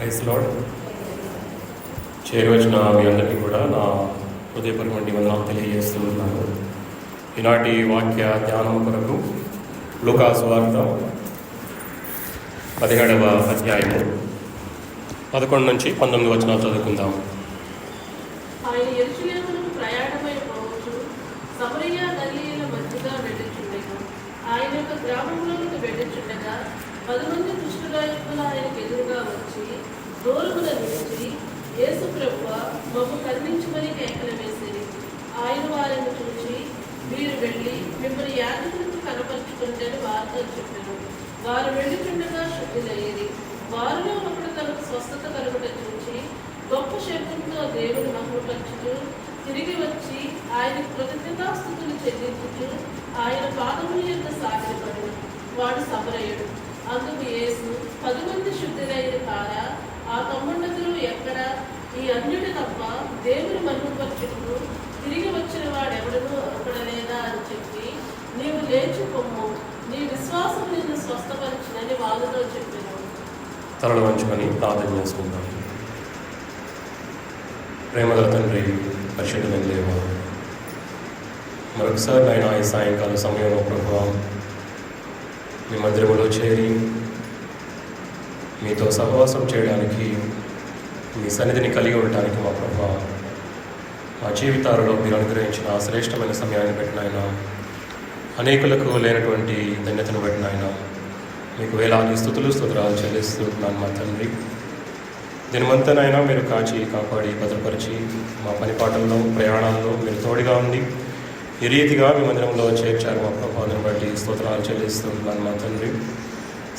Praise lord. చేరవచ్చిన మీ అందరికీ కూడా నా హృదయపూర్వకమైన వందనాలు తెలియజేస్తున్నాను. ఈనాటి వాక్య ధ్యానం కొరకు లూకా సువార్త 17వ అధ్యాయము 11 నుంచి 19 వచనాలు చదువుకుందాం. ఆయన యెరూషలేమునకు ప్రయాణమై పోవచ్చు సమరయ గలిలయ మధ్యగా వెళ్ళుచుండెను. ఆయన యొక్క గ్రామంలోనికి వెళ్ళుచుండగా 10 మంది కుష్ఠరోగులు ఆయనకు ఎదురుగా వచ్చి దూరమున నిలిచి, యేసు ప్రభువా, మమ్ము కరుణించమని కేకలు వేసిరి. ఆయన వారిని చూచి, మీరు వెళ్ళి మిమ్మల్ని యాజకులకు కనపరుచుకుంటని వారితో చెప్పారు. వారు వెళ్ళుచుండగా శుద్ధులయ్యేది. వారిలో ఒకడు తనకు స్వస్థత కలుగుట చూచి గొప్ప శబ్దంతో దేవుని మహిమపరచుచు తిరిగి వచ్చి ఆయన కృతజ్ఞతాస్తుతులు చెల్లించుచు ఆయన పాదముల యొక్క సాగిలపడు. వాడు సమరయుడు. అందుకు యేసు, 10 మంది శుద్ధులైన కారా? ఆ తమ్ముండదులు ఎక్కడ? ఈ అన్యుడు తప్ప దేవుని మహిమపరచుటకు తిరిగి వచ్చిన వాడెవడనూ అక్కడ లేదా అని చెప్పి, నీవు లేచి పొమ్ము, నీ విశ్వాసం నిన్ను స్వస్థపరచునని వాళ్ళతో చెప్పాను. తలలు వంచుకొని ప్రార్థన చేసుకుందాం. ప్రేమగల తండ్రి, పరిశుద్ధమైన దేవా, మరొకసారి నాయన ఈ సాయంకాల సమయంలో ప్రభువా మీ మందిరములో చేరి మీతో సహవాసం చేయడానికి, మీ సన్నిధిని కలిగి ఉండటానికి మా ప్రభువా మా జీవితాలలో మీరు అనుగ్రహించిన శ్రేష్టమైన సమయాన్ని బట్టి నాయన, అనేకులకు లేనటువంటి ధన్యతను బట్టి నాయన మీకు వేలాది స్తోత్రాలు చెల్లిస్తున్నాను మా తండ్రి. దినమంతనైనా మీరు కాచి కాపాడి భద్రపరిచి మా పనిపాటల్లో ప్రయాణాల్లో మీరు తోడుగా ఉండి ఈ రీతిగా మీ మందిరంలో చేర్చారు మా ప్రభావాన్ని బట్టి స్తోత్రాలు చెల్లిస్తున్నాను మా తండ్రి.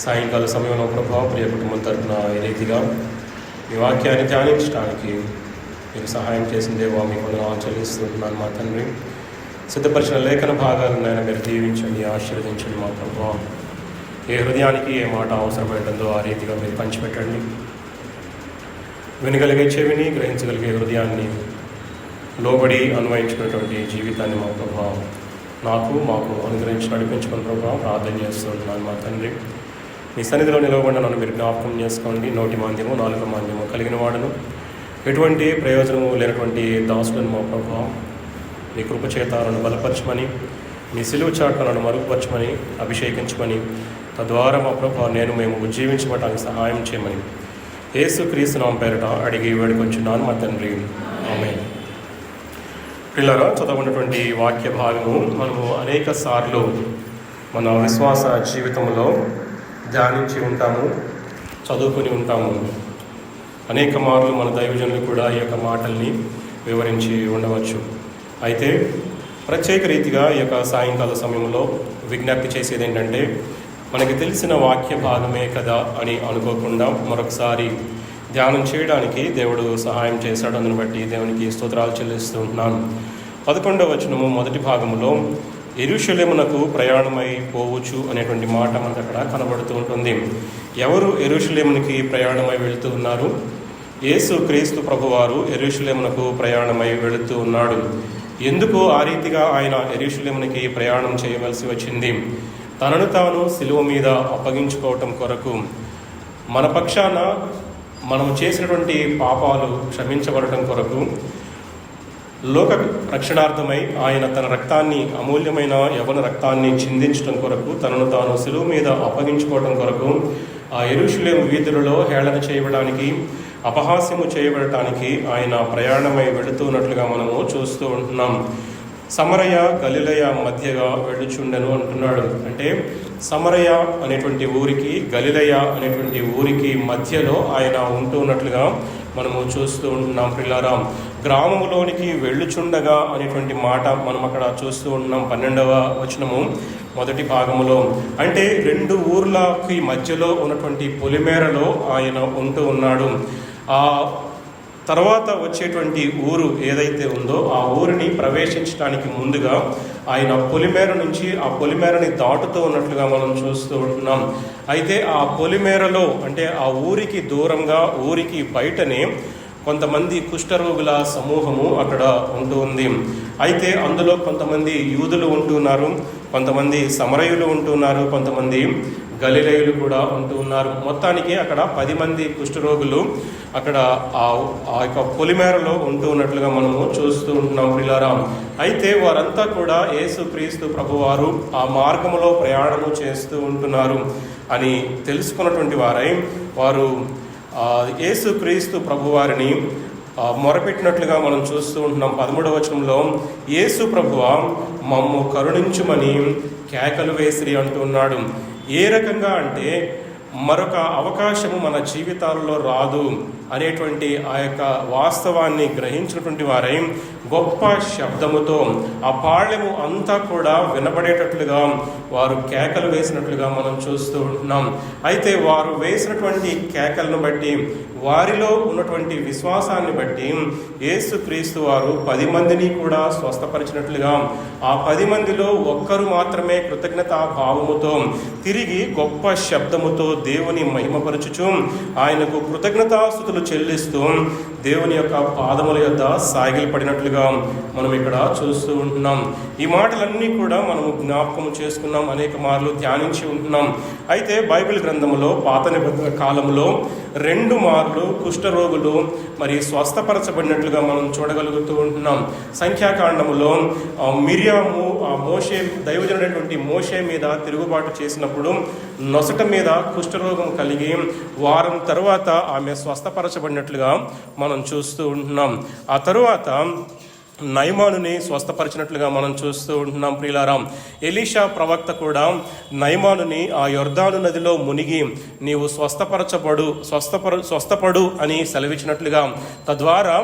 సాయంకాల సమయంలో ప్రభావ ప్రియ కుటుంబం తరఫున ఈ రీతిగా మీ వాక్యాన్ని ధ్యానించడానికి మీరు సహాయం చేసిన దేవా మీకు వందనాలు చెల్లిస్తున్నాను మా తండ్రి. సిద్ధపరిచిన లేఖన భాగాలను ఆయన మీరు దీవించండి, ఆశీర్వదించండి మా ప్రభావ. ఏ హృదయానికి ఏ మాట అవసరమైందో ఆ రీతిగా మీరు పంచిపెట్టండి. వినగలిగే చెవిని, గ్రహించగలిగే హృదయాన్ని, లోబడి అన్వయించుకున్నటువంటి జీవితాన్ని మా ప్రభావం మాకు అనుగ్రహించి నడిపించుకున్న ప్రభావం ప్రార్థన చేస్తున్నాను మా తండ్రి. మీ సన్నిధిలో నిలవబడిన నన్ను మీరు జ్ఞాపకం చేసుకోండి. నోటి మాంద్యము, నాలుక మాంద్యము కలిగిన వాడును, ఎటువంటి ప్రయోజనము లేనటువంటి దాసులను మా ప్రభావం మీ కృపచేత నన్ను బలపరచమని, మీ సిలువ చాటును నన్ను మరుగుపరచమని, అభిషేకించమని, తద్వారా మా ప్రభావం మేము ఉజ్జీవించబడటానికి సహాయం చేయమని యేసు క్రీస్తు నామమున పేరట అడిగి వేడుకొంచున్నాను మా తండ్రి. ఆమేన్. పిల్లరా, చదవనటువంటి వాక్య భాగము మనము అనేక సార్లు మన విశ్వాస జీవితంలో ధ్యానించి ఉంటాము, చదువుకొని ఉంటాము. అనేక మార్లు మన దైవజనులు కూడా ఈ యొక్క మాటల్ని వివరించి ఉండవచ్చు. అయితే ప్రత్యేక రీతిగా ఈ యొక్క సాయంకాల సమయంలో విజ్ఞప్తి చేసేది ఏంటంటే, మనకి తెలిసిన వాక్య భాగమే కదా అని అనుకోకుండా మరొకసారి ధ్యానం చేయడానికి దేవుడు సహాయం చేశాడు. అందుని బట్టి దేవునికి స్తోత్రాలు చెల్లిస్తూ ఉంటున్నాను. 11వ వచనము మొదటి భాగంలో యెరూషలేమునకు ప్రయాణమై పోవచ్చు అనేటువంటి మాట మనకు అక్కడ కనబడుతూ ఉంటుంది. ఎవరు యెరూషలేమునికి ప్రయాణమై వెళుతూ ఉన్నారు? యేసు క్రీస్తు ప్రభువారు యెరూషలేమునకు ప్రయాణమై వెళుతూ ఉన్నాడు. ఎందుకు ఆ రీతిగా ఆయన యెరూషలేమునికి ప్రయాణం చేయవలసి వచ్చింది? తనను తాను సిలువ మీద అప్పగించుకోవటం కొరకు, మన పక్షాన మనం చేసినటువంటి పాపాలు క్షమించబడటం కొరకు, లోక రక్షణార్థమై ఆయన తన రక్తాన్ని, అమూల్యమైన యవ్వన రక్తాన్ని చిందించడం కొరకు, తనను తాను సిలువ మీద అప్పగించుకోవడం కొరకు ఆ యెరూషలేము వీధులలో హేళన చేయబడానికి, అపహాస్యము చేయబడటానికి ఆయన ప్రయాణమై వెళుతున్నట్లుగా మనము చూస్తూ ఉంటున్నాం. సమరయ గలిలయ మధ్యగా వెళ్ళుచుండెను అంటున్నాడు. అంటే సమరయ అనేటువంటి ఊరికి, గలిలయ అనేటువంటి ఊరికి మధ్యలో ఆయన ఉంటూ ఉన్నట్లుగా మనము చూస్తూ ఉంటున్నాం. పిల్లారా, గ్రామంలోనికి వెళ్ళుచుండగా అనేటువంటి మాట మనం అక్కడ చూస్తూ ఉంటున్నాం. 12వ వచనము మొదటి భాగములో. అంటే 2 ఊర్లకి మధ్యలో ఉన్నటువంటి పొలిమేరలో ఆయన ఉంటూ ఉన్నాడు. ఆ తర్వాత వచ్చేటువంటి ఊరు ఏదైతే ఉందో ఆ ఊరిని ప్రవేశించడానికి ముందుగా ఆయన పొలిమేర నుంచి ఆ పొలిమేరని దాటుతూ ఉన్నట్లుగా మనం చూస్తూ ఉంటున్నాం. అయితే ఆ పొలిమేరలో, అంటే ఆ ఊరికి దూరంగా, ఊరికి బయటనే కొంతమంది కుష్ఠరోగుల సమూహము అక్కడ ఉంటూ ఉంది. అయితే అందులో కొంతమంది యూదులు ఉంటున్నారు, కొంతమంది సమరయులు ఉంటున్నారు, కొంతమంది గలిలయులు కూడా ఉంటూ ఉన్నారు. మొత్తానికి అక్కడ 10 మంది కుష్ఠరోగులు అక్కడ ఆ యొక్క పొలిమేరలో ఉంటూ ఉన్నట్లుగా మనము చూస్తూ ఉంటున్నాం ప్రియులారా. అయితే వారంతా కూడా యేసుక్రీస్తు ప్రభువారు ఆ మార్గంలో ప్రయాణము చేస్తూ ఉంటున్నారు అని తెలుసుకున్నటువంటి వారై వారు యేసుక్రీస్తు ప్రభువారిని మొరపెట్టినట్లుగా మనం చూస్తూ ఉంటున్నాం. 13వ వచనంలో యేసు ప్రభువా మమ్ము కరుణించుమని కేకలు వేసిరి అంటూ ఉన్నాడు. ఏ రకంగా అంటే మరొక అవకాశము మన జీవితాలలో రాదు అనేటువంటి ఆ యొక్క వాస్తవాన్ని గ్రహించినటువంటి వారై గొప్ప శబ్దముతో ఆ పాళ్యము అంతా కూడా వినబడేటట్లుగా వారు కేకలు వేసినట్లుగా మనం చూస్తూ ఉంటున్నాం. అయితే వారు వేసినటువంటి కేకలను బట్టి, వారిలో ఉన్నటువంటి విశ్వాసాన్ని బట్టి యేసుక్రీస్తు వారు 10 మందిని కూడా స్వస్థపరిచినట్లుగా, ఆ 10 మందిలో ఒక్కరు మాత్రమే కృతజ్ఞతా భావముతో తిరిగి గొప్ప శబ్దముతో దేవుని మహిమపరచుచు ఆయనకు కృతజ్ఞతాస్తుతులు చెల్లిస్తూ దేవుని యొక్క పాదముల యొద్ద సాగిలపడినట్లుగా మనం ఇక్కడ చూస్తూ ఉంటున్నాం. ఈ మాటలన్నీ కూడా మనము జ్ఞాపకం చేసుకున్నాం, అనేక మార్లు ధ్యానించి ఉంటున్నాం. అయితే బైబిల్ గ్రంథములో పాత నిబంధన కాలంలో 2 మార్లు కుష్ఠరోగులు మరి స్వస్థపరచబడినట్లుగా మనం చూడగలుగుతూ ఉంటున్నాం. సంఖ్యాకాండములో మిరియాము మోషే దైవజనుడైనటువంటి మోషే మీద తిరుగుబాటు చేసినప్పుడు నొసట మీద కుష్ఠరోగం కలిగి వారం తరువాత ఆమె స్వస్థపరచబడినట్లుగా మనం చూస్తూ ఉంటున్నాం. ఆ తరువాత నయమానుని స్వస్థపరిచినట్లుగా మనం చూస్తూ ఉంటున్నాం ప్రియులారా. ఎలీషా ప్రవక్త కూడా నయమానుని ఆ యొర్దాను నదిలో మునిగి నీవు స్వస్థపడు అని సెలవిచ్చినట్లుగా, తద్వారా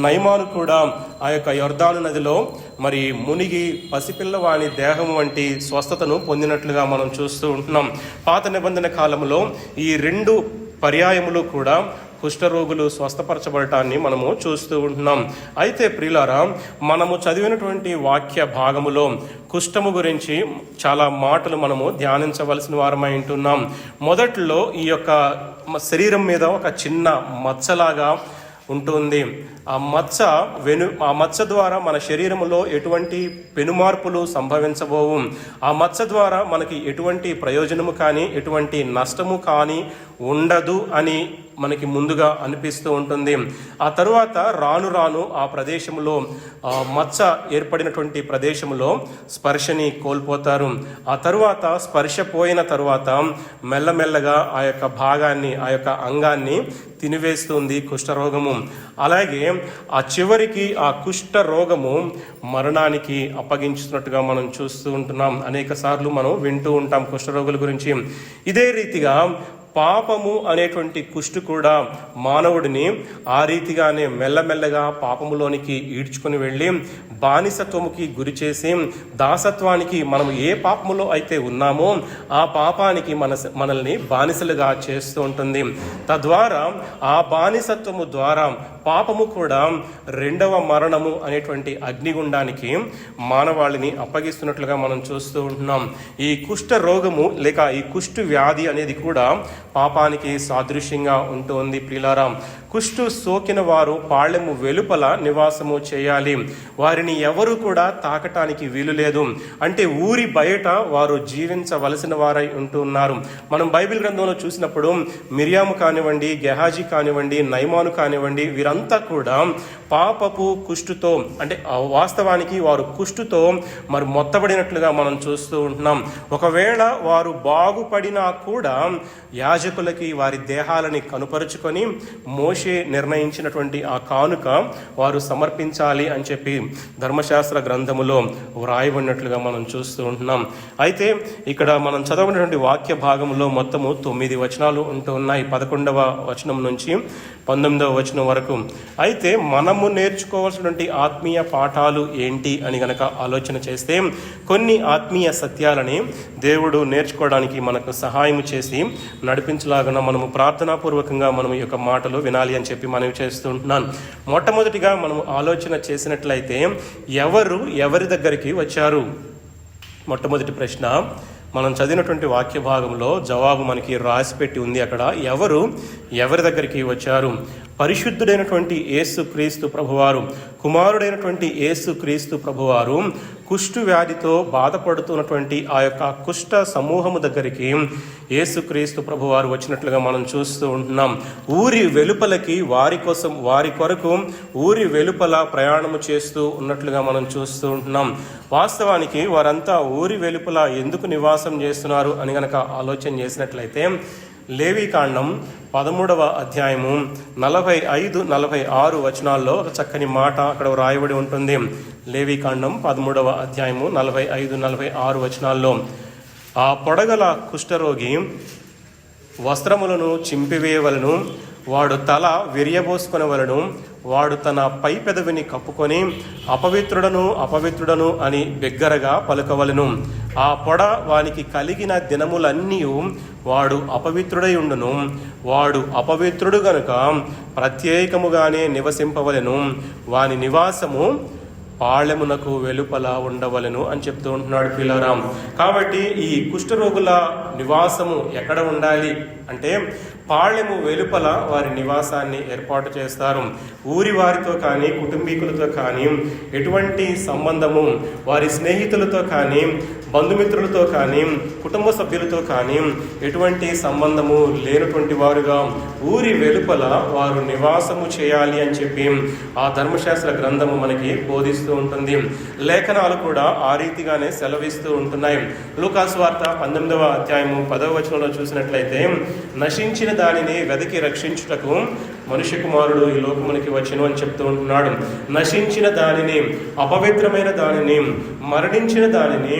నయమాను కూడా ఆ యొక్క యొర్దాను నదిలో మరి మునిగి పసిపిల్లవాని దేహం వంటి స్వస్థతను పొందినట్లుగా మనం చూస్తూ ఉంటున్నాం. పాత నిబంధన కాలంలో ఈ 2 పర్యాయములు కూడా కుష్ఠరోగులు స్వస్థపరచబడటాన్ని మనము చూస్తూ ఉంటున్నాం. అయితే ప్రియులారా, మనము చదివినటువంటి వాక్య భాగములో కుష్ఠము గురించి చాలా మాటలు మనము ధ్యానించవలసిన వారమై ఉంటున్నాం. మొదట్లో ఈ యొక్క శరీరం మీద ఒక చిన్న మచ్చలాగా ఉంటుంది. ఆ మచ్చ ద్వారా మన శరీరంలో ఎటువంటి పెనుమార్పులు సంభవించబోవు. ఆ మచ్చ ద్వారా మనకి ఎటువంటి ప్రయోజనము కానీ ఎటువంటి నష్టము కానీ ఉండదు అని మనకి ముందుగా అనిపిస్తూ ఉంటుంది. ఆ తరువాత రాను రాను ఆ ప్రదేశంలో మచ్చ ఏర్పడినటువంటి ప్రదేశంలో స్పర్శని కోల్పోతారు. ఆ తరువాత స్పర్శ పోయిన తరువాత మెల్లమెల్లగా ఆ యొక్క భాగాన్ని, ఆ యొక్క అంగాన్ని తినివేస్తుంది కుష్ఠరోగము. అలాగే ఆ చివరికి ఆ కుష్ఠ రోగము మరణానికి అప్పగించుతున్నట్టుగా మనం చూస్తూ ఉంటున్నాం. అనేక సార్లు మనం వింటూ ఉంటాం కుష్ఠరోగుల గురించి. ఇదే రీతిగా పాపము అనేటువంటి కుష్టు కూడా మానవుడిని ఆ రీతిగానే మెల్లమెల్లగా పాపములోనికి ఈడ్చుకొని వెళ్ళి బానిసత్వముకి గురి చేసి, దాసత్వానికి మనం ఏ పాపములో అయితే ఉన్నామో ఆ పాపానికి మనల్ని బానిసలుగా చేస్తూ ఉంటుంది. తద్వారా ఆ బానిసత్వము ద్వారా పాపము కూడా 2వ మరణము అనేటువంటి అగ్నిగుండానికి మానవాళిని అప్పగిస్తున్నట్లుగా మనం చూస్తూ ఉంటున్నాం. ఈ కుష్ఠ రోగము లేక ఈ కుష్టు వ్యాధి అనేది కూడా పాపానికి సాదృశ్యంగా ఉంటుంది ప్రియులారా. కుష్టు సోకిన వారు పాళ్యము వెలుపల నివాసము చేయాలి. వారిని ఎవరు కూడా తాకటానికి వీలు లేదు. అంటే ఊరి బయట వారు జీవించవలసిన వారై ఉంటున్నారు. మనం బైబిల్ గ్రంథంలో చూసినప్పుడు మిరియాము కానివ్వండి, గెహాజీ కానివ్వండి, నయమాను కానివ్వండి, వీరంతా కూడా పాపపు కుష్టుతో, అంటే వాస్తవానికి వారు కుష్టుతో మరి మొత్తబడినట్లుగా మనం చూస్తూ ఉంటున్నాం. ఒకవేళ వారు బాగుపడినా కూడా యాజకులకి వారి దేహాలని కనుపరుచుకొని మోషే నిర్ణయించినటువంటి ఆ కానుక వారు సమర్పించాలి అని చెప్పి ధర్మశాస్త్ర గ్రంథములో వ్రాయబడినట్లుగా మనం చూస్తూ ఉంటున్నాం. అయితే ఇక్కడ మనం చదవనటువంటి వాక్య భాగంలో మొత్తము 9 వచనాలు ఉంటూ ఉన్నాయి, 11వ వచనం నుంచి 19వ వచనం వరకు. అయితే మనము నేర్చుకోవాల్సినటువంటి ఆత్మీయ పాఠాలు ఏంటి అని గనక ఆలోచన చేస్తే, కొన్ని ఆత్మీయ సత్యాలని దేవుడు నేర్చుకోవడానికి మనకు సహాయం చేసి నడిపించలాగా మనము ప్రార్థనాపూర్వకంగా మనం ఈ యొక్క మాటలు వినాలి అని చెప్పి మనవి చేస్తుంటున్నాను. మొట్టమొదటిగా మనము ఆలోచన చేసినట్లయితే, ఎవరి దగ్గరికి వచ్చారు? మొట్టమొదటి ప్రశ్న, మనం చదివినటువంటి వాక్య భాగంలో జవాబు మనకి రాసిపెట్టి ఉంది. అక్కడ ఎవరి దగ్గరికి వచ్చారు? పరిశుద్ధుడైనటువంటి యేసుక్రీస్తు ప్రభువారు, కుమారుడైనటువంటి యేసుక్రీస్తు ప్రభువారు కుష్టు వ్యాధితో బాధపడుతున్నటువంటి ఆ యొక్క కుష్ట సమూహము దగ్గరికి యేసుక్రీస్తు ప్రభువారు వచ్చినట్లుగా మనం చూస్తూ ఉంటున్నాం. ఊరి వెలుపలకి వారి కొరకు ఊరి వెలుపల ప్రయాణము చేస్తూ ఉన్నట్లుగా మనం చూస్తూ ఉంటున్నాం. వాస్తవానికి వారంతా ఊరి వెలుపల ఎందుకు నివాసం చేస్తున్నారు అని గనక ఆలోచన చేసినట్లయితే, లేవీకాండం 13వ అధ్యాయము 45-46 వచనాల్లో ఒక చక్కని మాట అక్కడ రాయబడి ఉంటుంది. లేవీకాండం 13వ అధ్యాయము 45-46 వచనాల్లో, ఆ పొడగల కుష్ఠరోగి వస్త్రములను చింపివేయవలను, వాడు తల విరియబోసుకొనవలను, వాడు తన పై పెదవిని కప్పుకొని అపవిత్రుడను అని బిగ్గరగా పలుకవలను. ఆ పొడ వానికి కలిగిన దినములన్నీ వాడు అపవిత్రుడై ఉండును. వాడు అపవిత్రుడు గనుక ప్రత్యేకముగానే నివసింపవలెను. వాని నివాసము పాళెమునకు వెలుపల ఉండవలెను అని చెప్తూ ఉంటున్నాడు పిల్లరా. కాబట్టి ఈ కుష్ఠరోగుల నివాసము ఎక్కడ ఉండాలి అంటే పాళెము వెలుపల వారి నివాసాన్ని ఏర్పాటు చేస్తారు. ఊరి వారితో కానీ కుటుంబీకులతో కానీ ఎటువంటి సంబంధము, వారి స్నేహితులతో కానీ బంధుమిత్రులతో కానీ కుటుంబ సభ్యులతో కానీ ఎటువంటి సంబంధము లేనటువంటి వారుగా ఊరి వెలుపల వారు నివాసము చేయాలి అని చెప్పి ఆ ధర్మశాస్త్ర గ్రంథము మనకి బోధిస్తూ ఉంటుంది. లేఖనాలు కూడా ఆ రీతిగానే సెలవిస్తూ ఉంటున్నాయి. లూకాసు వార్త 19వ అధ్యాయము 10వ వచనంలో చూసినట్లయితే, నశించిన దానిని వెతికి రక్షించుటకు మనుష్య కుమారుడు ఈ లోకమునికి వచ్చెను అని చెప్తూ ఉంటున్నాడు. నశించిన దానిని, అపవిత్రమైన దానిని, మరణించిన దానిని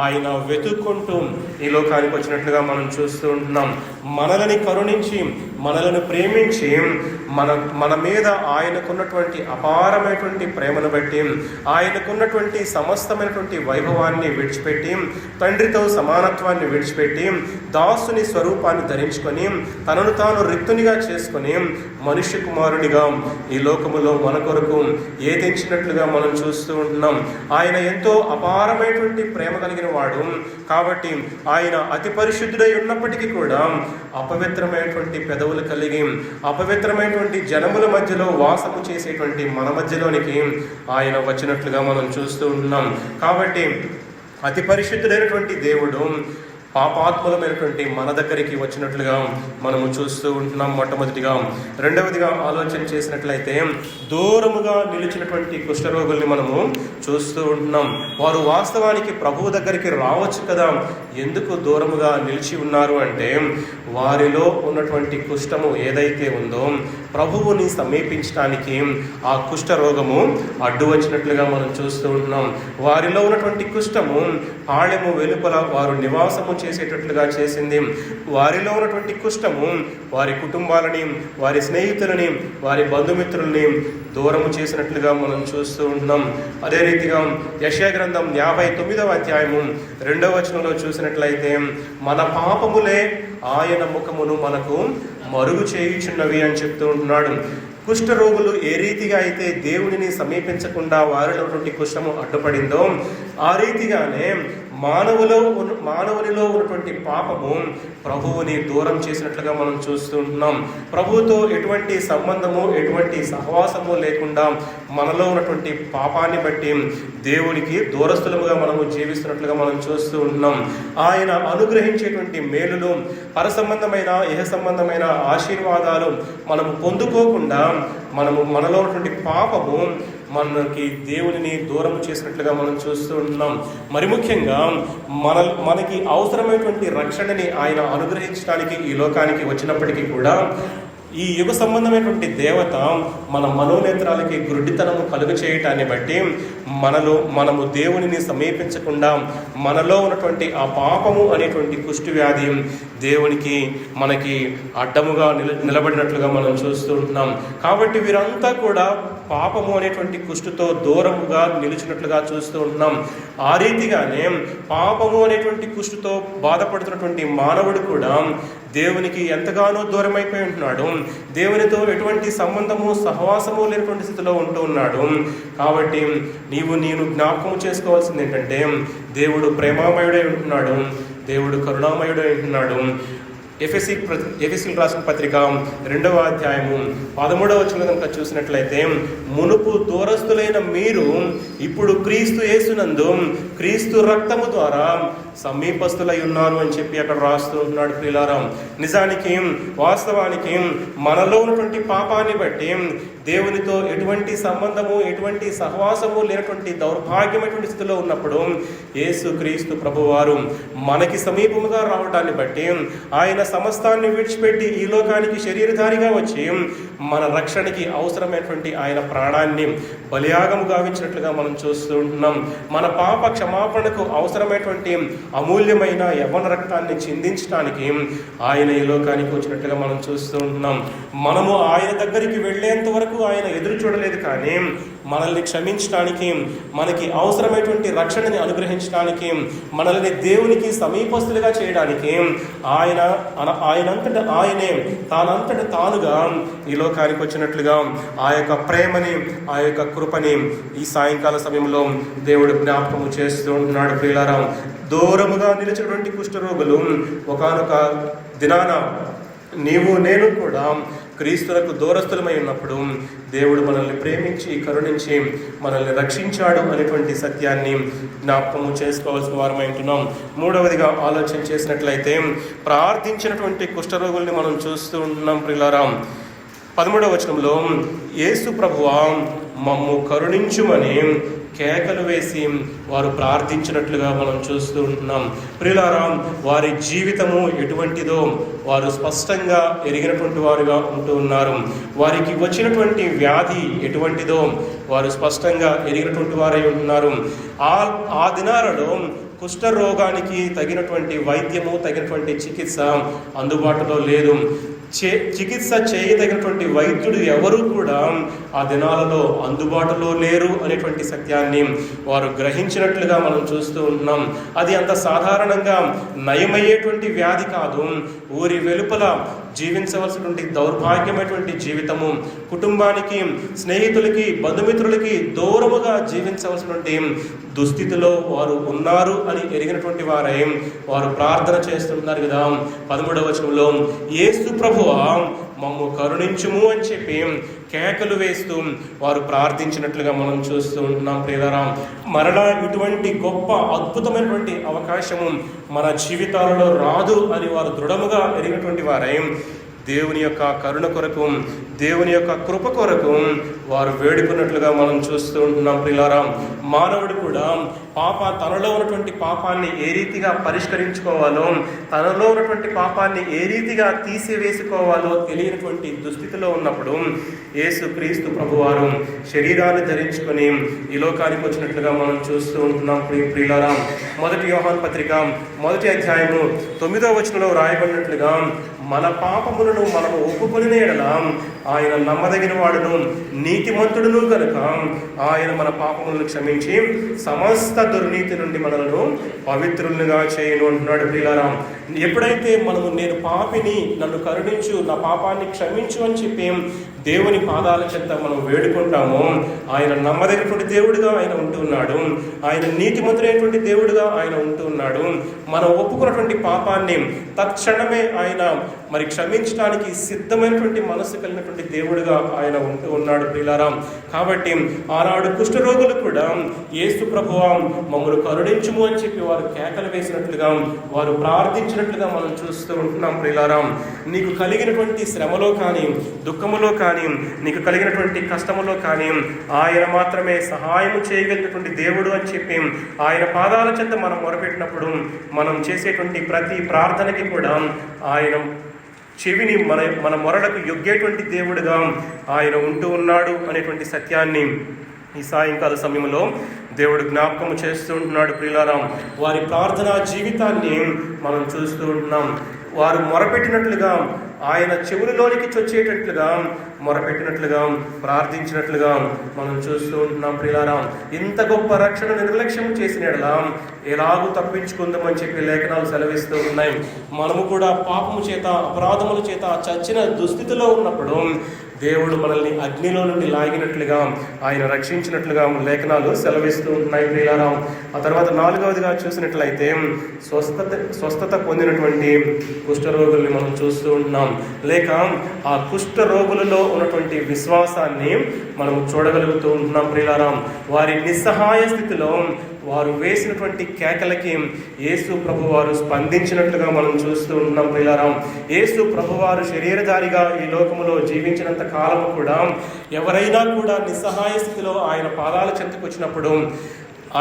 ఆయన వెతుక్కుంటూ ఈ లోకానికి వచ్చినట్లుగా మనం చూస్తూ ఉంటున్నాం. మనలని కరుణించి, మనలను ప్రేమించి, మన మీద ఆయనకున్నటువంటి అపారమైనటువంటి ప్రేమను బట్టి, ఆయనకున్నటువంటి సమస్తమైనటువంటి వైభవాన్ని విడిచిపెట్టి, తండ్రితో సమానత్వాన్ని విడిచిపెట్టి, దాసుని స్వరూపాన్ని ధరించుకొని, తనను తాను రిక్తునిగా చేసుకొని మనుష్య కుమారునిగా ఈ లోకములో మన కొరకు ఏదించినట్లుగా మనం చూస్తూ ఉంటున్నాం. ఆయన ఎంతో అపారమైనటువంటి ప్రేమ కలిగిన వాడు కాబట్టి ఆయన అతి పరిశుద్ధుడై ఉన్నప్పటికీ కూడా అపవిత్రమైనటువంటి పెదవులు కలిగి అపవిత్రమైనటువంటి జనముల మధ్యలో వాసము చేసేటువంటి మన మధ్యలోనికి ఆయన వచ్చినట్లుగా మనం చూస్తూ ఉంటున్నాం. కాబట్టి అతి పరిశుద్ధుడైనటువంటి దేవుడు పాపాత్ములమైనటువంటి మన దగ్గరికి వచ్చినట్లుగా మనము చూస్తూ ఉంటున్నాం. మొట్టమొదటిగా. రెండవదిగా ఆలోచన చేసినట్లయితే, దూరముగా నిలిచినటువంటి కుష్ఠరోగుల్ని మనము చూస్తూ ఉంటున్నాం. వారు వాస్తవానికి ప్రభువు దగ్గరికి రావచ్చు కదా, ఎందుకు దూరముగా నిలిచి ఉన్నారు అంటే, వారిలో ఉన్నటువంటి కుష్ఠము ఏదైతే ఉందో ప్రభువుని సమీపించడానికి ఆ కుష్ఠరోగము అడ్డు వచ్చినట్లుగా మనం చూస్తూ ఉంటున్నాం. వారిలో ఉన్నటువంటి కుష్ఠము పాళెము వెలుపల వారు నివాసము చేసేటట్లుగా చేసింది. వారిలో ఉన్నటువంటి కుష్ఠము వారి కుటుంబాలని, వారి స్నేహితులని, వారి బంధుమిత్రుల్ని దూరము చేసినట్లుగా మనం చూస్తూ ఉంటున్నాం. అదే రీతిగా యెషయా గ్రంథం 59వ అధ్యాయము 2వ వచనంలో చూసినట్లయితే, మన పాపములే ఆయన ముఖమును మనకు మరుగు చేయుచున్నవి అని చెప్తూ ఉంటున్నాడు. కుష్ఠరోగులు ఏ రీతిగా అయితే దేవునిని సమీపించకుండా వారిలో ఉన్నటువంటి కుష్ఠము అడ్డుపడిందో, ఆ రీతిగానే మానవునిలో ఉన్నటువంటి పాపము ప్రభువుని దూరం చేసినట్లుగా మనం చూస్తుంటున్నాం. ప్రభువుతో ఎటువంటి సంబంధము, ఎటువంటి సహవాసము లేకుండా మనలో ఉన్నటువంటి పాపాన్ని బట్టి దేవునికి దూరస్థులముగా మనము జీవిస్తున్నట్లుగా మనం చూస్తూ ఉంటున్నాం. ఆయన అనుగ్రహించేటువంటి మేలులు, పర సంబంధమైన ఇహ సంబంధమైన ఆశీర్వాదాలు మనము పొందుకోకుండా మనలో ఉన్నటువంటి పాపము మనకి దేవునిని దూరం చేసినట్లుగా మనం చూస్తూ ఉంటున్నాం. మరి ముఖ్యంగా మనకి అవసరమైనటువంటి రక్షణని ఆయన అనుగ్రహించడానికి ఈ లోకానికి వచ్చినప్పటికీ కూడా ఈ యుగ సంబంధమైనటువంటి దేవత మన మనోనేత్రాలకి గురుడితనము కలుగ చేయటాన్ని బట్టి మనము దేవునిని సమీపించకుండా మనలో ఉన్నటువంటి ఆ పాపము అనేటువంటి కుష్టి వ్యాధి దేవునికి మనకి అడ్డముగా నిలబడినట్లుగా మనం చూస్తూ ఉంటున్నాం. కాబట్టి వీరంతా కూడా పాపము అనేటువంటి కుష్టుతో దూరముగా నిలిచినట్లుగా చూస్తూ ఉంటున్నాం. ఆ రీతిగానే పాపము అనేటువంటి కుష్టుతో బాధపడుతున్నటువంటి మానవుడు కూడా దేవునికి ఎంతగానో దూరమైపోయి ఉంటున్నాడు. దేవునితో ఎటువంటి సంబంధము, సహవాసము లేనటువంటి స్థితిలో ఉంటూ ఉన్నాడు. కాబట్టి నేను జ్ఞాపకం చేసుకోవాల్సింది ఏంటంటే, దేవుడు ప్రేమామయుడై ఉంటున్నాడు, దేవుడు కరుణామయుడై ఉంటున్నాడు. ఎఫెసీయులకు రాసిన పత్రిక 2వ అధ్యాయము 13వ వచనం కనుక చూసినట్లయితే, మునుపు దూరస్తులైన మీరు ఇప్పుడు క్రీస్తు యేసునందు క్రీస్తు రక్తము ద్వారా సమీపస్తులై ఉన్నారు అని చెప్పి అక్కడ రాస్తూ ఉంటున్నాడు ప్రియులారా. నిజానికి వాస్తవానికి మనలో ఉన్నటువంటి పాపాన్ని బట్టి దేవునితో ఎటువంటి సంబంధము, ఎటువంటి సహవాసము లేనటువంటి దౌర్భాగ్యమైనటువంటి స్థితిలో ఉన్నప్పుడు యేసు క్రీస్తు ప్రభువారు మనకి సమీపముగా రావడాన్ని బట్టి ఆయన సమస్తాన్ని విడిచిపెట్టి ఈ లోకానికి శరీరధారిగా వచ్చి మన రక్షణకి అవసరమైనటువంటి ఆయన ప్రాణాన్ని బలియాగము గావించినట్లుగా మనం చూస్తూ ఉంటున్నాం. మన పాప క్షమాపణకు అవసరమైనటువంటి అమూల్యమైన యవ్వన రక్తాన్ని చిందించడానికి ఆయన ఈ లోకానికి వచ్చినట్లుగా మనం చూస్తూ ఉంటున్నాం. మనము ఆయన దగ్గరికి వెళ్ళేంత వరకు ఆయన ఎదురు చూడలేదు, కానీ మనల్ని క్షమించడానికి, మనకి అవసరమైనటువంటి రక్షణని అనుగ్రహించడానికి, మనల్ని దేవునికి సమీపస్తులుగా చేయడానికి ఆయనంతట ఆయనే తానంతట తానుగా ఈ లోకానికి వచ్చినట్లుగా ఆ యొక్క ప్రేమని, ఆ యొక్క కృపని ఈ సాయంకాల సమయంలో దేవుడు జ్ఞాపకము చేస్తూ ఉంటున్నాడు ప్రియులారా. దూరముగా నిలిచినటువంటి కుష్ఠరోగులు ఒకానొక దినాన నీవు నేను కూడా క్రీస్తులకు దూరస్తులమై ఉన్నప్పుడు దేవుడు మనల్ని ప్రేమించి కరుణించి మనల్ని రక్షించాడు అనేటువంటి సత్యాన్ని జ్ఞాపకము చేసుకోవాల్సిన వారమై ఉంటున్నాం. మూడవదిగా ఆలోచన చేసినట్లయితే ప్రార్థించినటువంటి కుష్ఠరోగుల్ని మనం చూస్తూ ఉంటున్నాం ప్రియులారా. 13వ వచనంలో యేసు ప్రభువా మమ్ము కరుణించుమని కేకలు వేసి వారు ప్రార్థించినట్లుగా మనం చూస్తూ ఉంటున్నాం ప్రియులారా. వారి జీవితము ఎటువంటిదో వారు స్పష్టంగా ఎరిగినటువంటి వారుగా ఉంటూ ఉన్నారు. వారికి వచ్చినటువంటి వ్యాధి ఎటువంటిదో వారు స్పష్టంగా ఎరిగినటువంటి వారై ఉంటున్నారు. ఆ దినాలలో కుష్ఠరోగానికి తగినటువంటి వైద్యము, తగినటువంటి చికిత్స అందుబాటులో లేదు. చికిత్స చేయదగినటువంటి వైద్యుడు ఎవరు కూడా ఆ దినాలలో అందుబాటులో లేరు అనేటువంటి సత్యాన్ని వారు గ్రహించినట్లుగా మనం చూస్తూ ఉంటున్నాం. అది అంత సాధారణంగా నయమయ్యేటువంటి వ్యాధి కాదు. ఊరి వెలుపల జీవించవలసినటువంటి దౌర్భాగ్యమైనటువంటి జీవితము, కుటుంబానికి, స్నేహితులకి, బంధుమిత్రులకి దూరముగా జీవించవలసినటువంటి దుస్థితిలో వారు ఉన్నారు అని ఎరిగినటువంటి వారై వారు ప్రార్థన చేస్తున్నారు కదా. 13వ వచనంలో యేసు ప్రభువా మమ్ము కరుణించుము అని చెప్పి కేకలు వేస్తూ వారు ప్రార్థించినట్లుగా మనం చూస్తూ ఉంటున్నాం ప్రియులారా. మరలా ఇటువంటి గొప్ప అద్భుతమైనటువంటి అవకాశము మన జీవితాలలో రాదు అని వారు దృఢముగా ఎరిగినటువంటి వారై దేవుని యొక్క కరుణ కొరకు, దేవుని యొక్క కృప కొరకు వారు వేడుకున్నట్లుగా మనం చూస్తూ ఉంటున్నాం ప్రియులారా. మానవుడు కూడా తనలో ఉన్నటువంటి పాపాన్ని ఏ రీతిగా పరిష్కరించుకోవాలో, తనలో ఉన్నటువంటి పాపాన్ని ఏ రీతిగా తీసివేసుకోవాలో తెలియనటువంటి దుస్థితిలో ఉన్నప్పుడు యేసు క్రీస్తు ప్రభువారు శరీరాన్ని ధరించుకొని ఈ లోకానికి వచ్చినట్లుగా మనం చూస్తూ ఉంటున్నాం ప్రియులారా. 1 యోహాను పత్రిక 1వ అధ్యాయము 9వ వచనంలో రాయబడినట్లుగా మన పాపములను మనము ఒప్పుకొనిన యెడల ఆయన నమ్మదగిన వాడును నీతిమంతుడును కనుక ఆయన మన పాపములను క్షమించి సమస్త దుర్నీతి నుండి మనలను పవిత్రులుగా చేయను అంటున్నాడు ప్రియులారా. ఎప్పుడైతే మనము నేను పాపిని, నన్ను కరుణించు, నా పాపాన్ని క్షమించు అని చెప్పి దేవుని పాదాల చెంత మనం వేడుకుంటామో ఆయన నమ్మదగినటువంటి దేవుడిగా ఆయన ఉంటూ ఉన్నాడు. ఆయన నీతిమంతుడైనటువంటి దేవుడిగా ఆయన ఉంటూ ఉన్నాడు. మనం ఒప్పుకున్నటువంటి పాపాన్ని తక్షణమే ఆయన మరి క్షమించడానికి సిద్ధమైనటువంటి మనసు కలిగినటువంటి దేవుడిగా ఆయన ఉంటూ ఉన్నాడు ప్రియులారా. కాబట్టి ఆనాడు కుష్ఠరోగులు కూడా యేసు ప్రభువా మమ్మల్ని కరుణించుము అని చెప్పి వారు కేకలు వేసినట్లుగా, వారు ప్రార్థించినట్లుగా మనం చూస్తూ ఉంటున్నాం ప్రియులారా. నీకు కలిగినటువంటి శ్రమలో కానీ, దుఃఖములో కానీ, నీకు కలిగినటువంటి కష్టములో కానీ ఆయన మాత్రమే సహాయం చేయగలిగినటువంటి దేవుడు అని చెప్పి ఆయన పాదాల చెంత మనం మొరపెట్టినప్పుడు మనం చేసేటువంటి ప్రతి ప్రార్థనకి కూడా ఆయన చెవిని మన మొరలకు యొగ్గేటువంటి దేవుడుగా ఆయన ఉంటూ ఉన్నాడు అనేటువంటి సత్యాన్ని ఈ సాయంకాల సమయంలో దేవుడు జ్ఞాపకం చేస్తూ ఉంటున్నాడు ప్రియులారా. వారి ప్రార్థనా జీవితాన్ని మనం చూస్తూ ఉంటున్నాం. వారు మొరపెట్టినట్లుగా, ఆయన చెవులలోనికి చొచ్చేటట్లుగా మొరపెట్టినట్లుగా, ప్రార్థించినట్లుగా మనం చూస్తూ ఉంటున్నాం ప్రియులారా. ఇంత గొప్ప రక్షణ నిర్లక్ష్యం చేసిన యెడల ఎలాగూ తప్పించుకుందామని చెప్పి లేఖనాలు సెలవిస్తూ ఉన్నాయి. మనము కూడా పాపము చేత, అపరాధముల చేత చచ్చిన దుస్థితిలో ఉన్నప్పుడు దేవుడు మనల్ని అగ్నిలో నుండి లాగినట్లుగా ఆయన రక్షించినట్లుగా లేఖనాలు సెలవిస్తూ ఉంటున్నాయి ప్రియులారా. ఆ తర్వాత 4వదిగా చూసినట్లయితే స్వస్థత పొందినటువంటి కుష్ఠరోగుల్ని మనం చూస్తూ ఉంటున్నాం. లేక ఆ కుష్ఠరోగులలో ఉన్నటువంటి విశ్వాసాన్ని మనం చూడగలుగుతూ ఉంటున్నాం ప్రియులారా. వారి నిస్సహాయ స్థితిలో వారు వేసినటువంటి కేకలకి యేసు ప్రభువారు స్పందించినట్లుగా మనం చూస్తూ ఉన్నాం ప్రియులారా. యేసు ప్రభువారు శరీరధారిగా ఈ లోకములో జీవించినంత కాలము కూడా ఎవరైనా కూడా నిస్సహాయ స్థితిలో ఆయన పాదాల చెంతకు వచ్చినప్పుడు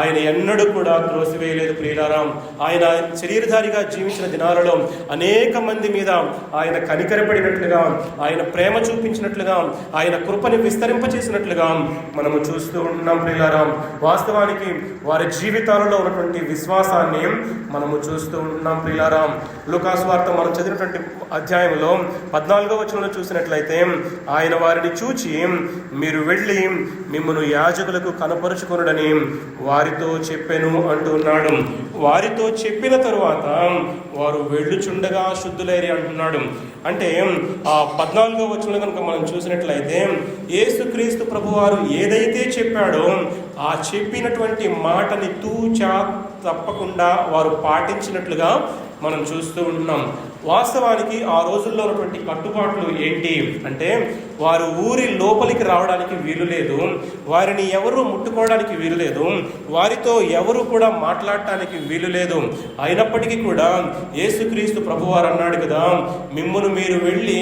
ఆయన ఎన్నడూ కూడా త్రోసివేయలేదు ప్రియులారా. ఆయన శరీరధారిగా జీవించిన దినాలలో అనేక మంది మీద ఆయన కనికరపడినట్లుగా, ఆయన ప్రేమ చూపించినట్లుగా, ఆయన కృపని విస్తరింపచేసినట్లుగా మనము చూస్తూ ఉంటున్నాం ప్రియులారా. వాస్తవానికి వారి జీవితాలలో ఉన్నటువంటి విశ్వాసాన్ని మనము చూస్తూ ఉంటున్నాం ప్రియులారా. లూకాసు వార్త మనం చదివినటువంటి అధ్యాయంలో 14వ వచనంలో చూసినట్లయితే ఆయన వారిని చూచి మీరు వెళ్ళి మిమ్మల్ని యాజకులకు కనపరుచుకొనుడని వారితో చెప్పెను అంటున్నాడు. వారితో చెప్పిన తరువాత వారు వెళ్ళుచుండగా శుద్ధులైరి అంటున్నాడు. అంటే ఆ 14వ వచనంలో కనుక మనం చూసినట్లయితే యేసుక్రీస్తు ప్రభువారు ఏదైతే చెప్పాడో ఆ చెప్పినటువంటి మాటని తూచా తప్పకుండా వారు పాటించినట్లుగా మనం చూస్తూ ఉంటున్నాం. వాస్తవానికి ఆ రోజుల్లో ఉన్నటువంటి కట్టుబాట్లు ఏంటి అంటే వారు ఊరి లోపలికి రావడానికి వీలు లేదు, వారిని ఎవరు ముట్టుకోవడానికి వీలు లేదు, వారితో ఎవరు కూడా మాట్లాడటానికి వీలు లేదు. అయినప్పటికీ కూడా యేసుక్రీస్తు ప్రభువారు అన్నాడు కదా, మిమ్మును మీరు వెళ్ళి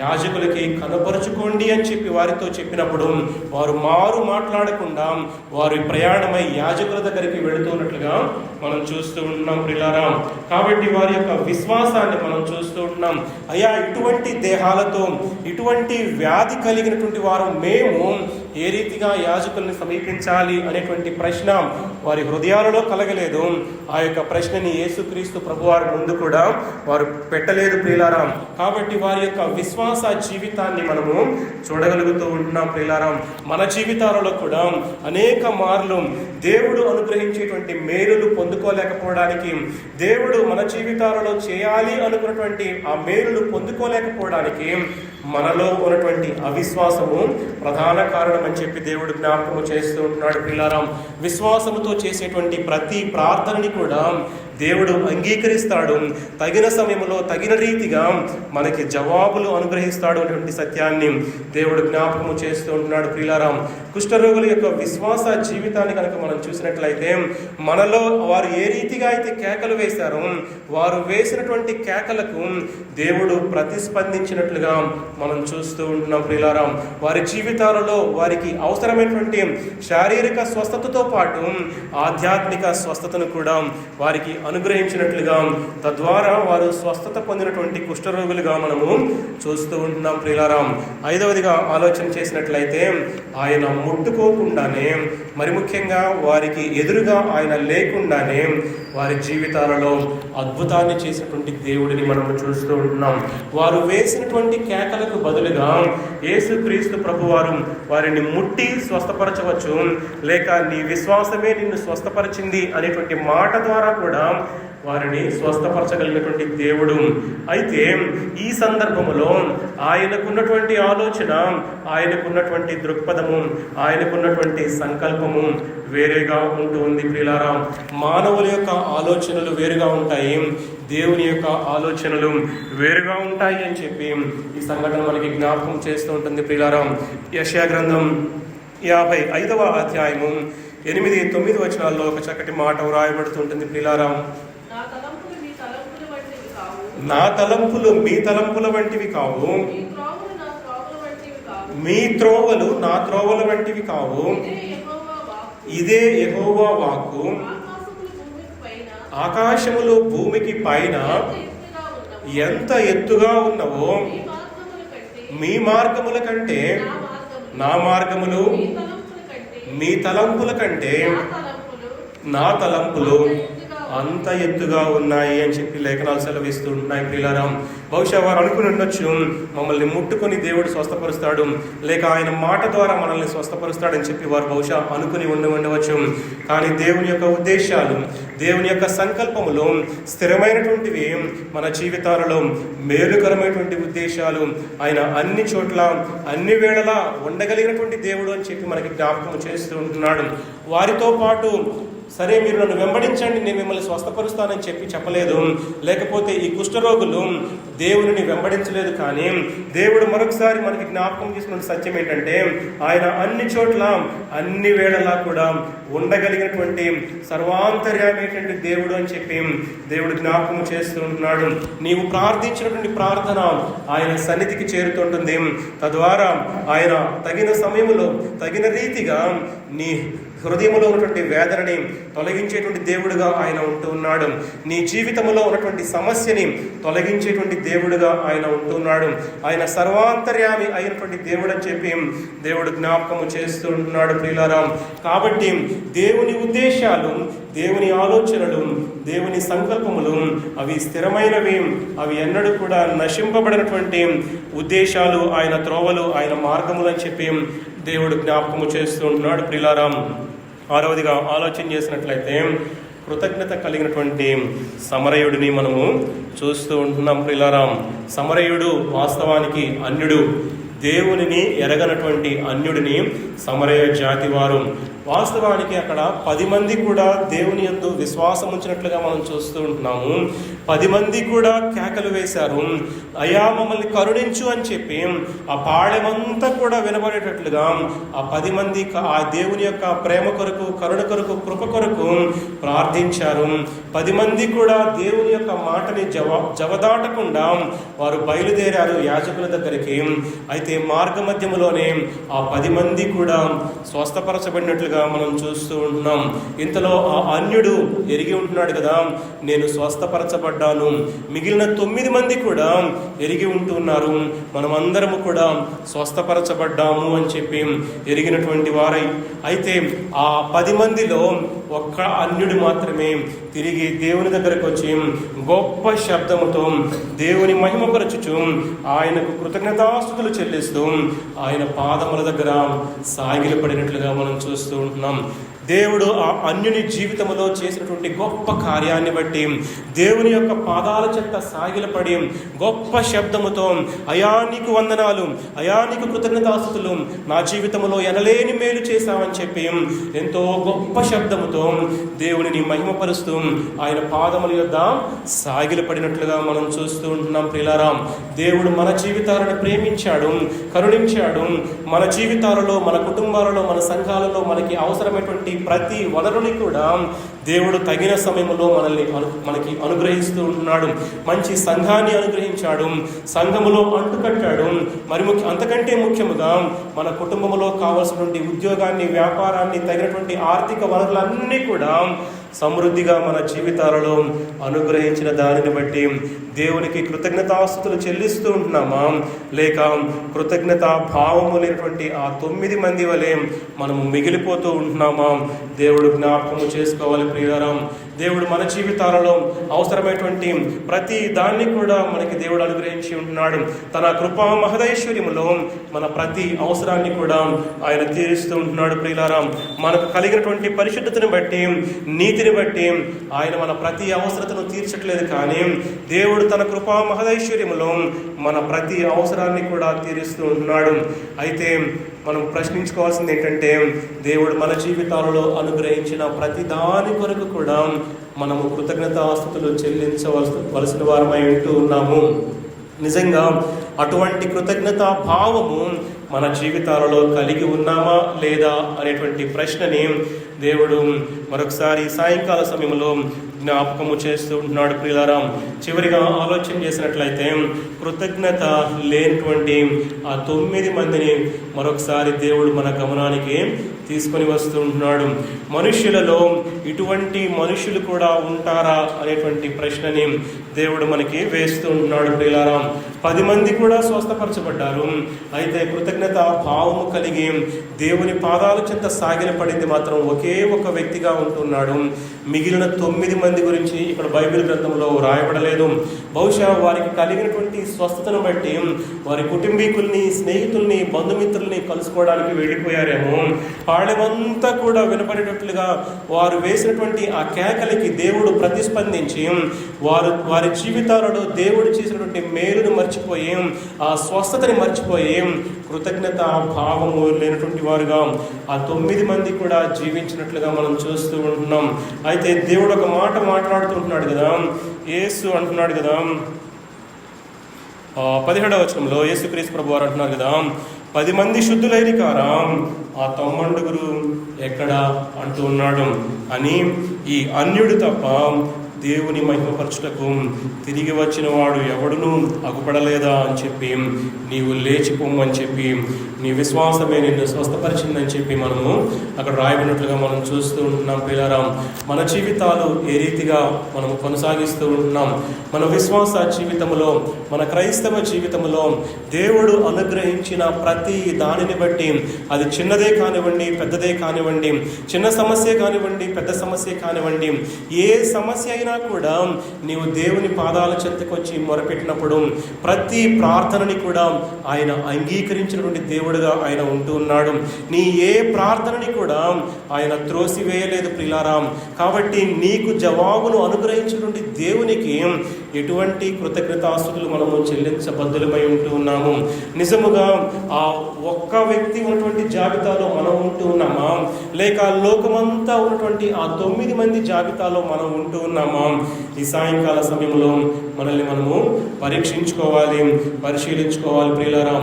యాజకులకి కనపరుచుకోండి అని చెప్పి వారితో చెప్పినప్పుడు వారు మారు మాట్లాడకుండా వారి ప్రయాణమై యాజకుల దగ్గరికి వెళుతున్నట్లుగా మనం చూస్తూ ఉన్నాం ప్రియులారా. కాబట్టి వారి యొక్క విశ్వాసాన్ని మనం చూస్తూ ఉన్నాం. అయ్యా, ఇటువంటి దేహాలతో ఇటువంటి వ్యాధి కలిగినటువంటి వారు మేము ఏ రీతిగా యాజకుల్ని సమీపించాలి అనేటువంటి ప్రశ్న వారి హృదయాలలో కలగలేదు. ఆ యొక్క ప్రశ్నని యేసుక్రీస్తు ప్రభువారి ముందు కూడా వారు పెట్టలేదు ప్రియులారా. కాబట్టి వారి యొక్క విశ్వాస జీవితాన్ని మనము చూడగలుగుతూ ఉంటున్నాం ప్రియులారా. మన జీవితాలలో కూడా అనేక మార్లు దేవుడు అనుగ్రహించేటువంటి మేలులు పొందుకోలేకపోవడానికి, దేవుడు మన జీవితాలలో చేయాలి అనుకున్నటువంటి ఆ మేలులు పొందుకోలేకపోవడానికి మనలో ఉన్నటువంటి అవిశ్వాసము ప్రధాన కారణం అని చెప్పి దేవుడు జ్ఞాపకము చేస్తూ ఉంటున్నాడు ప్రియులారా. విశ్వాసముతో చేసేటువంటి ప్రతి ప్రార్థనని కూడా దేవుడు అంగీకరిస్తాడు. తగిన సమయంలో తగిన రీతిగా మనకి జవాబులు అనుగ్రహిస్తాడు అనేటువంటి సత్యాన్ని దేవుడు జ్ఞాపకము చేస్తూ ఉంటున్నాడు ప్రియులారా. కుష్ఠరోగుల యొక్క విశ్వాస జీవితాన్ని కనుక మనం చూసినట్లయితే మనలో వారు ఏ రీతిగా అయితే కేకలు వేశారో వారు వేసినటువంటి కేకలకు దేవుడు ప్రతిస్పందించినట్లుగా మనం చూస్తూ ఉంటున్నాం ప్రియులారా. వారి జీవితాలలో వారికి అవసరమైనటువంటి శారీరక స్వస్థతతో పాటు ఆధ్యాత్మిక స్వస్థతను కూడా వారికి అనుగ్రహించినట్లుగా, తద్వారా వారు స్వస్థత పొందినటువంటి కుష్ఠరోగులుగా మనము చూస్తూ ఉంటున్నాం ప్రియులారా. 5వదిగా ఆలోచన చేసినట్లయితే ఆయన ముట్టుకోకుండానే, మరి ముఖ్యంగా వారికి ఎదురుగా ఆయన లేకుండానే వారి జీవితాలలో అద్భుతాన్ని చేసినటువంటి దేవుడిని మనము చూస్తూ ఉంటున్నాం. వారు వేసినటువంటి కేకలకు బదులుగా యేసుక్రీస్తు ప్రభువారు వారిని ముట్టి స్వస్థపరచవచ్చు, లేక నీ విశ్వాసమే నిన్ను స్వస్థపరిచింది అనేటువంటి మాట ద్వారా కూడా వారిని స్వస్థపరచగలిగినటువంటి దేవుడు. అయితే ఈ సందర్భంలో ఆయనకున్నటువంటి ఆలోచన, ఆయనకున్నటువంటి దృక్పథము, ఆయనకున్నటువంటి సంకల్పము వేరేగా ఉంటుంది ప్రియులారా. మానవుల యొక్క ఆలోచనలు వేరుగా ఉంటాయి, దేవుని యొక్క ఆలోచనలు వేరుగా ఉంటాయి అని చెప్పి ఈ సంఘటన మనకి జ్ఞాపకం చేస్తూ ఉంటుంది ప్రియులారా. యెషయా గ్రంథం 55వ అధ్యాయము 8-9 వచనాల్లో ఒక చక్కటి మాట వ్రాయబడుతుంటుంది ప్రియులారా. నా తలంపులు మీ తలంపుల వంటివి కావు, మీ త్రోవలు నా త్రోవల వంటివి కావు. ఇదే యెహోవా వాక్కు. ఆకాశములు భూమికి పైన ఎంత ఎత్తుగా ఉన్నవో మీ మార్గముల కంటే నా మార్గములు, మీ తలంపుల కంటే నా తలంపులు అంత ఎత్తుగా ఉన్నాయి అని చెప్పి లేఖనాలు సెలవిస్తూ ఉంటున్నాయి ప్రియులారా. బహుశా వారు అనుకుని ఉండొచ్చు, మమ్మల్ని ముట్టుకొని దేవుడు స్వస్థపరుస్తాడు, లేక ఆయన మాట ద్వారా మనల్ని స్వస్థపరుస్తాడని చెప్పి వారు బహుశా అనుకుని ఉండవచ్చు. కానీ దేవుని యొక్క ఉద్దేశాలు, దేవుని యొక్క సంకల్పములు స్థిరమైనటువంటివి. మన జీవితాలలో మేలుకరమైనటువంటి ఉద్దేశాలు ఆయన అన్ని చోట్ల అన్ని వేళలా ఉండగలిగినటువంటి దేవుడు అని చెప్పి మనకి జ్ఞాపకం చేస్తూ ఉంటున్నాడు. వారితో పాటు సరే మీరు నన్ను వెంబడించండి, నేను మిమ్మల్ని స్వస్థపరుస్తానని చెప్పలేదు. లేకపోతే ఈ కుష్ఠరోగులు దేవుని వెంబడించలేదు. కానీ దేవుడు మరొకసారి మనకి జ్ఞాపకం చేసుకున్న సత్యం ఏంటంటే ఆయన అన్ని చోట్ల అన్ని వేళలా కూడా ఉండగలిగినటువంటి సర్వాంతర్యామైనటువంటి దేవుడు అని చెప్పి దేవుడు జ్ఞాపకం చేస్తూ ఉంటున్నాడు. నీవు ప్రార్థించినటువంటి ప్రార్థన ఆయన సన్నిధికి చేరుతుంటుంది. తద్వారా ఆయన తగిన సమయంలో తగిన రీతిగా నీ హృదయంలో ఉన్నటువంటి వేదనని తొలగించేటువంటి దేవుడుగా ఆయన ఉంటూ ఉన్నాడు. నీ జీవితంలో ఉన్నటువంటి సమస్యని తొలగించేటువంటి దేవుడుగా ఆయన ఉంటూ ఉన్నాడు. ఆయన సర్వాంతర్యామి అయినటువంటి దేవుడు అని చెప్పి దేవుడు జ్ఞాపకము చేస్తూ ఉంటున్నాడు ప్రియులారా. కాబట్టి దేవుని ఉద్దేశాలు, దేవుని ఆలోచనలు, దేవుని సంకల్పములు అవి స్థిరమైనవి. అవి ఎన్నడూ కూడా నశింపబడినటువంటి ఉద్దేశాలు, ఆయన త్రోవలు, ఆయన మార్గములు అని చెప్పి దేవుడు జ్ఞాపకము చేస్తూ ఉంటున్నాడు ప్రియులారా. ఆరవదిగా ఆలోచన చేసినట్లయితే కృతజ్ఞత కలిగినటువంటి సమరయుడిని మనము చూస్తూ ఉంటున్నాం ప్రియులారా. సమరయుడు వాస్తవానికి అన్యుడు, దేవునిని ఎరగనటువంటి అన్యుడిని సమరయ జాతి వారు. వాస్తవానికి అక్కడ 10 మంది కూడా దేవుని యందు విశ్వాసం ఉంచినట్లుగా మనం చూస్తూ ఉంటున్నాము. 10 మంది కూడా కేకలు వేశారు, అయ్యా మమ్మల్ని కరుణించు అని చెప్పి. ఆ పాళెమంతా కూడా వినబడేటట్లుగా ఆ 10 మంది ఆ దేవుని యొక్క ప్రేమ కొరకు, కరుణ కొరకు, కృప కొరకు ప్రార్థించారు. 10 మంది కూడా దేవుని యొక్క మాటని జవదాటకుండా వారు బయలుదేరారు యాజకుల దగ్గరికి. అయితే మార్గ మధ్యములోనే ఆ 10 మంది కూడా స్వస్థపరచబడినట్లుగా మనం చూస్తూ ఉంటున్నాం. ఇంతలో ఆ అన్యుడు ఎరిగి ఉంటున్నాడు కదా, నేను స్వస్థపరచబడ్డాను. మిగిలిన 9 మంది కూడా ఎరిగి ఉంటున్నారు, మనమందరము కూడా స్వస్థపరచబడ్డాము అని చెప్పి ఎరిగినటువంటి వారై. అయితే ఆ 10 మందిలో ఒక్క అన్యుడు మాత్రమే తిరిగి దేవుని దగ్గరకు వచ్చి గొప్ప శబ్దముతో దేవుని మహిమపరచుచు ఆయనకు కృతజ్ఞతాస్తుతులు చెల్లిస్తూ ఆయన పాదముల దగ్గర సాగిలపడినట్లుగా మనం చూస్తూ ఉంటున్నాం. దేవుడు ఆ అన్యుని జీవితంలో చేసినటువంటి గొప్ప కార్యాన్ని బట్టి దేవుని యొక్క పాదాల చెంత సాగిలపడి గొప్ప శబ్దముతో అయా నీకు వందనాలు, అయా నీకు కృతజ్ఞతాస్తుతులు, నా జీవితంలో ఎనలేని మేలు చేశావని చెప్పి ఎంతో గొప్ప శబ్దముతో దేవునిని మహిమపరుస్తూ ఆయన పాదముల యొద్ద సాగిలపడినట్లుగా మనం చూస్తూ ఉంటున్నాం ప్రియులారా. దేవుడు మన జీవితాలను ప్రేమించాడు, కరుణించాడు. మన జీవితాలలో, మన కుటుంబాలలో, మన సంఘాలలో మనకి అవసరమైనటువంటి ప్రతి వనరుని కూడా దేవుడు తగిన సమయంలో మనకి అనుగ్రహిస్తూ ఉంటున్నాడు. మంచి సంఘాన్ని అనుగ్రహించాడు, సంఘములో అంటుకట్టాడు. మరి అంతకంటే ముఖ్యముగా మన కుటుంబంలో కావాల్సినటువంటి ఉద్యోగాన్ని, వ్యాపారాన్ని, తగినటువంటి ఆర్థిక వనరులన్నీ కూడా సమృద్ధిగా మన జీవితాలలో అనుగ్రహించిన దానిని బట్టి దేవునికి కృతజ్ఞతాస్తుతులు చెల్లిస్తూ ఉంటున్నామా, లేక కృతజ్ఞత భావము లేనటువంటి ఆ 9 మంది వలె మనము మిగిలిపోతూ ఉంటున్నామా? దేవుడు జ్ఞాపకము చేసుకోవాలి ప్రియులారా. దేవుడు మన జీవితాలలో అవసరమైనటువంటి ప్రతి దాన్ని కూడా మనకి దేవుడు అనుగ్రహించి ఉంటున్నాడు. తన కృపా మహదైశ్వర్యములో మన ప్రతి అవసరాన్ని కూడా ఆయన తీరుస్తూ ఉంటున్నాడు ప్రియులారా. మనకు కలిగినటువంటి పరిశుద్ధతను బట్టి, నీతిని బట్టి ఆయన మన ప్రతి అవసరతను తీర్చట్లేదు. కానీ దేవుడు తన కృపా మహదైశ్వర్యములో మన ప్రతి అవసరాన్ని కూడా తీరుస్తూ ఉంటున్నాడు. అయితే మనం ప్రశ్నించుకోవాల్సింది ఏంటంటే, దేవుడు మన జీవితాలలో అనుగ్రహించిన ప్రతి దాని కొరకు కూడా మనము కృతజ్ఞతాస్తుతులు చెల్లించవలసిన వారమై ఉంటూ ఉన్నాము. నిజంగా అటువంటి కృతజ్ఞతా భావము మన జీవితాలలో కలిగి ఉన్నామా లేదా అనేటువంటి ప్రశ్నని దేవుడు మరొకసారి సాయంకాల సమయంలో జ్ఞాపకము చేస్తూ ఉంటున్నాడు ప్రియులారా. చివరిగా ఆలోచన చేసినట్లయితే కృతజ్ఞత లేనటువంటి ఆ 9 మందిని మరొకసారి దేవుడు మన గమనానికి తీసుకొని వస్తూ ఉంటున్నాడు. మనుష్యులలో ఇటువంటి మనుషులు కూడా ఉంటారా అనేటువంటి ప్రశ్నని దేవుడు మనకి వేస్తూ ఉంటున్నాడు ప్రియులారా. 10 మంది కూడా స్వస్థపరచబడ్డారు. అయితే కృతజ్ఞత భావము కలిగి దేవుని పాదాల చెంత సాగిలపడింది మాత్రం ఒకే ఒక వ్యక్తిగా ఉంటున్నాడు. మిగిలిన 9 మంది గురించి ఇక్కడ బైబిల్ గ్రంథంలో రాయబడలేదు. బహుశా వారికి కలిగినటువంటి స్వస్థతను బట్టి వారి కుటుంబీకుల్ని, స్నేహితుల్ని, బంధుమిత్రుల్ని కలుసుకోవడానికి వెళ్ళిపోయారేమో. పాళెమంతా కూడా వినపడేటట్లుగా వారు వేసినటువంటి ఆ కేకలకి దేవుడు ప్రతిస్పందించి వారి జీవితాలలో దేవుడు చేసినటువంటి మేలును మర్చిపోయి, ఆ స్వస్థతని మర్చిపోయి, కృతజ్ఞత భావము లేనటువంటి వారుగా ఆ 9 మంది కూడా జీవించినట్లుగా మనం చూస్తూ ఉంటున్నాం. అయితే దేవుడు ఒక మాట మాట్లాడుతుంటున్నాడు కదా. యేసు అంటున్నాడు కదా 17వ వచనంలో యేసుక్రీస్తు ప్రభు వారు అంటున్నారు కదా, 10 మంది శుద్ధులైన కారా, ఆ 90 ఎక్కడ అంటూ ఉన్నాడు అని. ఈ అన్యుడు తప్ప దేవుని మహిమపరచుటకు తిరిగి వచ్చిన వాడు ఎవడునూ అగుపడలేదా అని చెప్పి, నీవు లేచిపోమని చెప్పి, నీ విశ్వాసమే నిన్ను స్వస్థపరిచిందని చెప్పి మనము అక్కడ రాయబడినట్లుగా మనం చూస్తూ ఉంటున్నాం. పిల్లరా, మన జీవితాలు ఏ రీతిగా మనము కొనసాగిస్తూ ఉంటున్నాం? మన విశ్వాస జీవితంలో, మన క్రైస్తవ జీవితంలో దేవుడు అనుగ్రహించిన ప్రతి దానిని బట్టి, అది చిన్నదే కానివ్వండి, పెద్దదే కానివ్వండి, చిన్న సమస్య కానివ్వండి, పెద్ద సమస్య కానివ్వండి, ఏ సమస్య అయినా కూడా నీవు దేవుని పాదాల చెంతకు వచ్చి మొరపెట్టినప్పుడు ప్రతి ప్రార్థనని కూడా ఆయన అంగీకరించినటువంటి దేవుడుగా ఆయన ఉంటూ ఉన్నాడు. నీ ఏ ప్రార్థనని కూడా ఆయన త్రోసివేయలేదు ప్రియులారా. కాబట్టి నీకు జవాబును అనుగ్రహించినటువంటి దేవునికి ఎటువంటి కృతజ్ఞతాస్తుతులు మనము చెల్లించబద్దులమై ఉంటూ ఉన్నాము. నిజముగా ఆ ఒక్క వ్యక్తి ఉన్నటువంటి జాబితాలో మనం ఉంటూ ఉన్నామా, లేక లోకమంతా ఉన్నటువంటి ఆ 9 మంది జాబితాలో మనం ఉంటూ ఉన్నామా? ఈ సాయంకాల సమయంలో మనల్ని మనము పరీక్షించుకోవాలి, పరిశీలించుకోవాలి ప్రియులారా.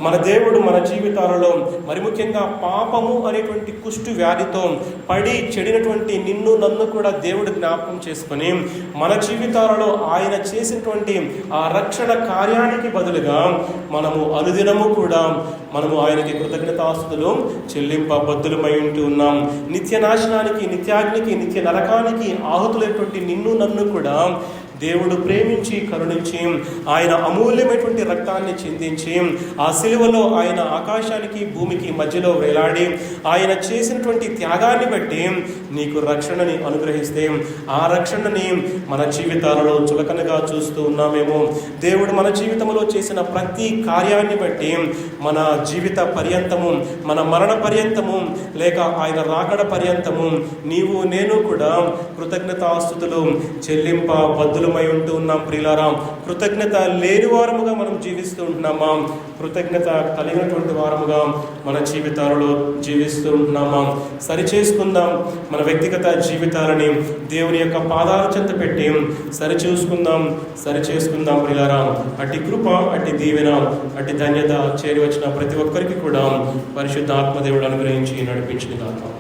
మన దేవుడు మన జీవితాలలో మరి ముఖ్యంగా పాపము అనేటువంటి కుష్టు వ్యాధితో పడి చెడినటువంటి నిన్ను నన్ను కూడా దేవుడు జ్ఞాపకం చేసుకొని మన జీవితాలలో ఆయన చేసినటువంటి ఆ రక్షణ కార్యానికి బదులుగా మనము అనుదినము కూడా మనము ఆయనకి కృతజ్ఞతాస్తుతులు చెల్లింపబద్దులమై ఉంటూ ఉన్నాం. నిత్య నాశనానికి, నిత్యాగ్నికి, నిత్య నరకానికి ఆహుతులైనటువంటి నిన్ను నన్ను కూడా దేవుడు ప్రేమించి కరుణించి ఆయన అమూల్యమైనటువంటి రక్తాన్ని చిందించి ఆ సిలువలో ఆయన ఆకాశానికి భూమికి మధ్యలో వేలాడి ఆయన చేసినటువంటి త్యాగాన్ని బట్టి నీకు రక్షణని అనుగ్రహిస్తే ఆ రక్షణని మన జీవితాలలో చులకనగా చూస్తూ ఉన్నామేమో. దేవుడు మన జీవితంలో చేసిన ప్రతి కార్యాన్ని బట్టి మన జీవిత పర్యంతము, మన మరణ పర్యంతము, లేక ఆయన రాకడ పర్యంతము నీవు నేను కూడా కృతజ్ఞతాస్తుతులు చెల్లింపబద్దులు ఉంటూ ఉన్నాం ప్రియులారా. కృతజ్ఞత లేని వారముగా మనం జీవిస్తూ ఉంటున్నామా? కృతజ్ఞత కలిగినటువంటి వారముగా మన జీవితాలలో జీవిస్తూ ఉంటున్నామా? సరిచేసుకుందాం మన వ్యక్తిగత జీవితాలని దేవుని యొక్క పాదాల చెంత పెట్టి సరిచేసుకుందాం ప్రియులారా. అట్టి కృప, అట్టి దీవెన, అట్టి ధన్యత చేరి వచ్చిన ప్రతి ఒక్కరికి కూడా పరిశుద్ధ ఆత్మదేవుడు అనుగ్రహించి నడిపించిన దాకా.